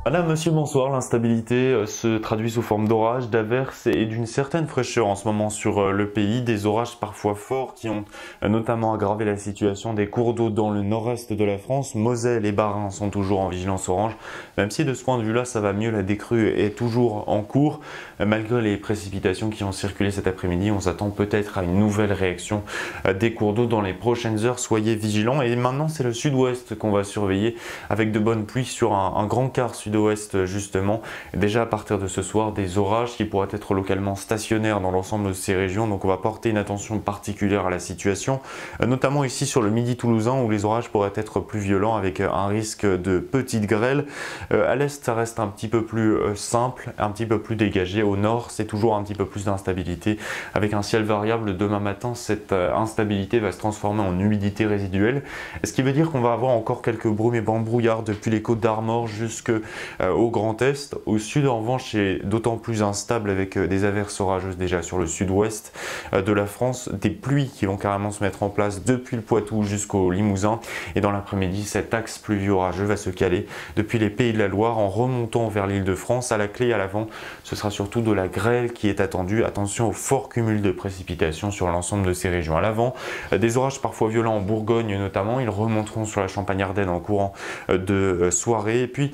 Madame, monsieur, bonsoir. L'instabilité se traduit sous forme d'orages, d'averses et d'une certaine fraîcheur en ce moment sur le pays. Des orages parfois forts qui ont notamment aggravé la situation des cours d'eau dans le nord-est de la France. Moselle et Bas-Rhin sont toujours en vigilance orange. Même si de ce point de vue-là, ça va mieux, la décrue est toujours en cours. Malgré les précipitations qui ont circulé cet après-midi, on s'attend peut-être à une nouvelle réaction des cours d'eau dans les prochaines heures. Soyez vigilants. Et maintenant, c'est le sud-ouest qu'on va surveiller avec de bonnes pluies sur un grand quart sud-ouest justement. Déjà à partir de ce soir, des orages qui pourraient être localement stationnaires dans l'ensemble de ces régions, donc on va porter une attention particulière à la situation, notamment ici sur le midi toulousain où les orages pourraient être plus violents avec un risque de petites grêles. À l'est, ça reste un petit peu plus simple, un petit peu plus dégagé. Au nord, c'est toujours un petit peu plus d'instabilité avec un ciel variable. Demain matin, cette instabilité va se transformer en humidité résiduelle, ce qui veut dire qu'on va avoir encore quelques brumes et bancs de brouillard depuis les côtes d'Armor jusque au Grand Est. Au sud, en revanche, c'est d'autant plus instable avec des averses orageuses déjà sur le sud-ouest de la France, des pluies qui vont carrément se mettre en place depuis le Poitou jusqu'au Limousin. Et dans l'après-midi, cet axe pluvio-orageux va se caler depuis les Pays de la Loire en remontant vers l'Île-de-France. À la clé, à l'avant, ce sera surtout de la grêle qui est attendue. Attention au fort cumul de précipitations sur l'ensemble de ces régions. À l'avant, des orages parfois violents en Bourgogne notamment. Ils remonteront sur la Champagne-Ardenne en courant de soirée. Et puis,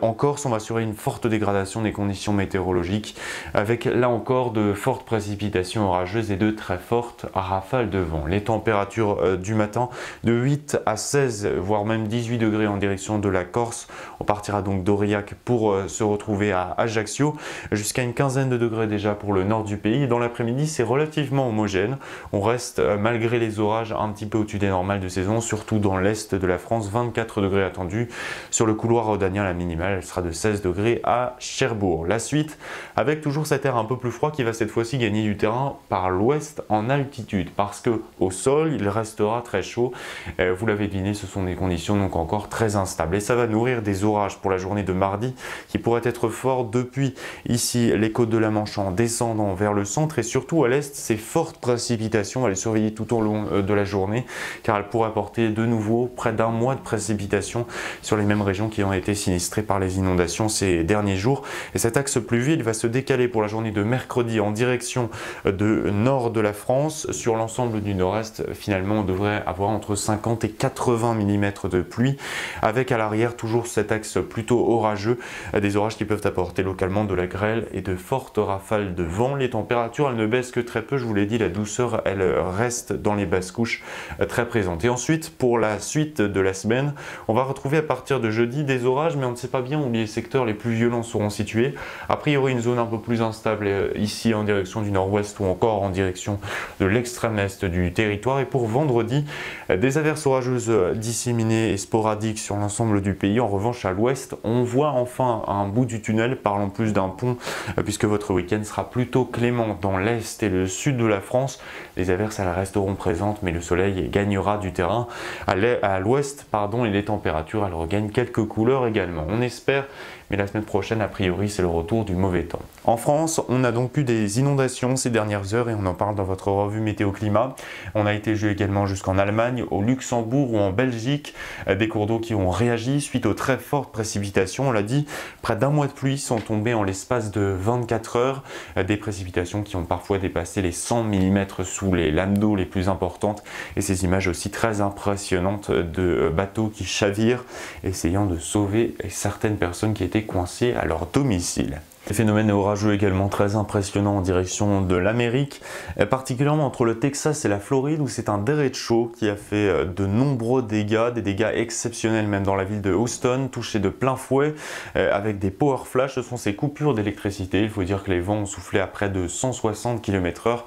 en Corse, on va assurer une forte dégradation des conditions météorologiques avec là encore de fortes précipitations orageuses et de très fortes rafales de vent. Les températures du matin de 8 à 16 voire même 18 degrés en direction de la Corse. On partira donc d'Aurillac pour se retrouver à Ajaccio, jusqu'à une quinzaine de degrés déjà pour le nord du pays. Et dans l'après-midi, c'est relativement homogène. On reste malgré les orages un petit peu au-dessus des normales de saison, surtout dans l'est de la France. 24 degrés attendus sur le couloir rhodanien, la minimale elle sera de 16 degrés à Cherbourg. La suite avec toujours cet air un peu plus froid qui va cette fois-ci gagner du terrain par l'ouest en altitude, parce que au sol il restera très chaud. Vous l'avez deviné, ce sont des conditions donc encore très instables et ça va nourrir des orages pour la journée de mardi qui pourraient être forts depuis ici les côtes de la Manche en descendant vers le centre, et surtout à l'est ces fortes précipitations, on va les surveiller tout au long de la journée car elles pourraient apporter de nouveau près d'un mois de précipitations sur les mêmes régions qui ont été sinistrées par les inondations ces derniers jours. Et cet axe pluvieux il va se décaler pour la journée de mercredi en direction de nord de la France. Sur l'ensemble du nord-est, finalement on devrait avoir entre 50 et 80 mm de pluie, avec à l'arrière toujours cet axe plutôt orageux, des orages qui peuvent apporter localement de la grêle et de fortes rafales de vent. Les températures elles ne baissent que très peu, je vous l'ai dit, la douceur elle reste dans les basses couches très présente. Et ensuite pour la suite de la semaine, on va retrouver à partir de jeudi des orages, mais on ne sait pas bien où les secteurs les plus violents seront situés. A priori une zone un peu plus instable ici en direction du nord-ouest ou encore en direction de l'extrême est du territoire. Et pour vendredi, des averses orageuses disséminées et sporadiques sur l'ensemble du pays. En revanche à l'ouest, on voit enfin un bout du tunnel, parlons plus d'un pont, puisque votre week-end sera plutôt clément dans l'est et le sud de la France. Les averses elles resteront présentes, mais le soleil gagnera du terrain. À l'ouest, et les températures elles regagnent quelques couleurs également. On espère, mais la semaine prochaine, a priori, c'est le retour du mauvais temps. En France, on a donc eu des inondations ces dernières heures et on en parle dans votre revue météo-climat. On a été également jusqu'en Allemagne, au Luxembourg ou en Belgique, des cours d'eau qui ont réagi suite aux très fortes précipitations. On l'a dit, près d'un mois de pluie sont tombés en l'espace de 24 heures, des précipitations qui ont parfois dépassé les 100 mm sous les lames d'eau les plus importantes, et ces images aussi très impressionnantes de bateaux qui chavirent, essayant de sauver certaines personnes qui étaient coincées à leur domicile. Des phénomènes orageux également très impressionnants en direction de l'Amérique, particulièrement entre le Texas et la Floride où c'est un derecho qui a fait de nombreux dégâts, des dégâts exceptionnels même dans la ville de Houston, touché de plein fouet avec des power flash. Ce sont ces coupures d'électricité. Il faut dire que les vents ont soufflé à près de 160 km/h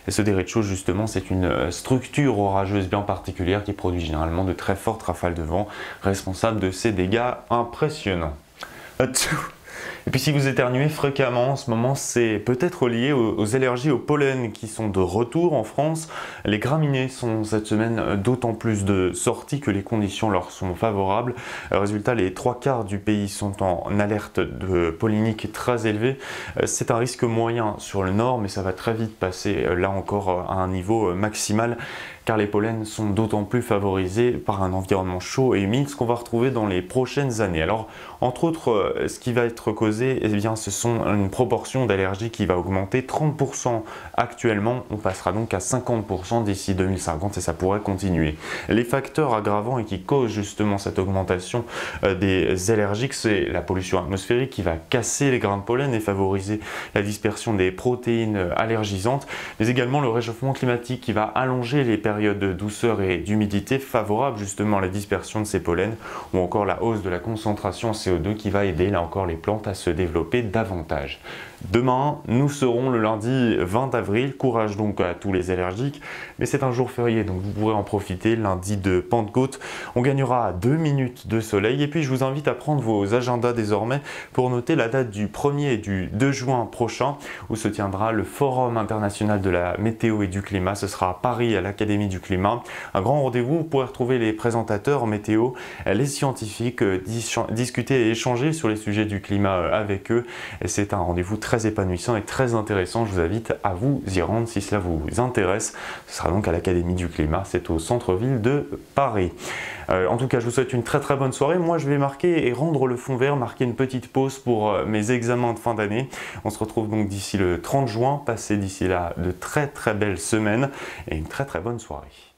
et ce derecho justement c'est une structure orageuse bien particulière qui produit généralement de très fortes rafales de vent, responsable de ces dégâts impressionnants. Et puis si vous éternuez fréquemment en ce moment, c'est peut-être lié aux allergies au pollen qui sont de retour en France. Les graminées sont cette semaine d'autant plus de sorties que les conditions leur sont favorables. Résultat, les 3/4 du pays sont en alerte de pollinique très élevée. C'est un risque moyen sur le nord, mais ça va très vite passer là encore à un niveau maximal. car les pollens sont d'autant plus favorisés par un environnement chaud et humide, ce qu'on va retrouver dans les prochaines années. Alors, entre autres, ce qui va être causé, eh bien, ce sont une proportion d'allergies qui va augmenter 30% actuellement, on passera donc à 50% d'ici 2050 et ça pourrait continuer. Les facteurs aggravants et qui causent justement cette augmentation des allergiques, c'est la pollution atmosphérique qui va casser les grains de pollen et favoriser la dispersion des protéines allergisantes, mais également le réchauffement climatique qui va allonger les périodes de douceur et d'humidité favorables justement à la dispersion de ces pollens, ou encore la hausse de la concentration en CO2 qui va aider là encore les plantes à se développer davantage. Demain, nous serons le lundi 20 avril, courage donc à tous les allergiques, mais c'est un jour férié donc vous pourrez en profiter, lundi de Pentecôte. On gagnera 2 minutes de soleil et puis je vous invite à prendre vos agendas désormais pour noter la date du 1er et du 2 juin prochain où se tiendra le Forum international de la météo et du climat. Ce sera à Paris à l'Académie du climat. Un grand rendez-vous, vous pourrez retrouver les présentateurs météo, les scientifiques, discuter et échanger sur les sujets du climat avec eux. Et c'est un rendez-vous très épanouissant et très intéressant. Je vous invite à vous y rendre si cela vous intéresse. Ce sera donc à l'Académie du climat, c'est au centre-ville de Paris. En tout cas, je vous souhaite une très bonne soirée. Moi, je vais marquer et rendre le fond vert, marquer une petite pause pour mes examens de fin d'année. On se retrouve donc d'ici le 30 juin. Passez d'ici là de très belles semaines et une très bonne soirée.